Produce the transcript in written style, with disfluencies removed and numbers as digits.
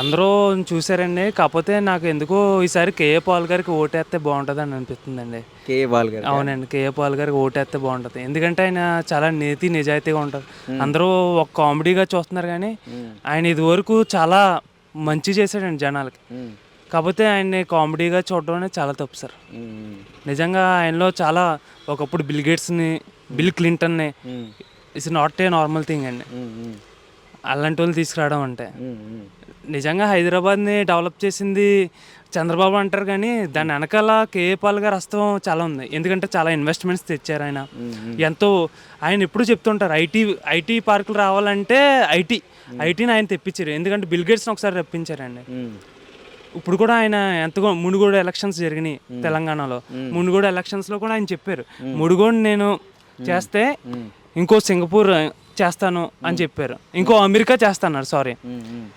అందరూ చూసారండి. కాకపోతే నాకు ఎందుకో ఈసారి కేఏ పాల్ గారికి ఓటేస్తే బాగుంటుందని అనిపిస్తుందండి. కేఏ పాల్ గారు. అవునండి, కేఏ పాల్ గారికి ఓటేస్తే బాగుంటుంది. ఎందుకంటే ఆయన చాలా నీతి నిజాయితీగా ఉంటారు. ఉమ్, అందరూ ఒక కామెడీగా చూస్తున్నారు కానీ ఉమ్, ఆయన ఇదివరకు చాలా మంచి చేశాడండి జనాలకి. ఉమ్, కాకపోతే ఆయన్ని కామెడీగా చూడడం అనేది చాలా తప్పు సార్. ఉమ్, నిజంగా ఆయనలో చాలా ఒకప్పుడు బిల్ గేట్స్ని, బిల్ క్లింటన్ని um, it's not a normal thing అండి ఉమ్, ఉమ్, అలాంటి వాళ్ళు తీసుకురావడం అంటే. ఉమ్, ఉమ్, నిజంగా హైదరాబాద్ని డెవలప్ చేసింది చంద్రబాబు అంటారు కానీ దాని వెనకాల కేఏ పాల్ గారి హస్తం చాలా ఉంది. ఎందుకంటే చాలా ఇన్వెస్ట్మెంట్స్ తెచ్చారు ఆయన. ఉమ్, ఎంతో ఆయన ఎప్పుడు చెప్తుంటారు ఐటీ పార్కులు రావాలంటే ఐటీని ఆయన తెప్పించారు. ఎందుకంటే బిల్ గేట్స్ని ఒకసారి రప్పించారండి. ఉమ్, ఇప్పుడు కూడా ఆయన ఎంతగా మునుగోడు ఎలక్షన్స్ జరిగినాయి తెలంగాణలో. మునుగోడు ఎలక్షన్స్లో కూడా ఆయన చెప్పారు, మునుగోడు నేను చేస్తే ఇంకో సింగపూర్ చేస్తాను అని చెప్పారు, ఇంకో అమెరికా చేస్తాన్నారు సారీ. ఉమ్, ఉమ్.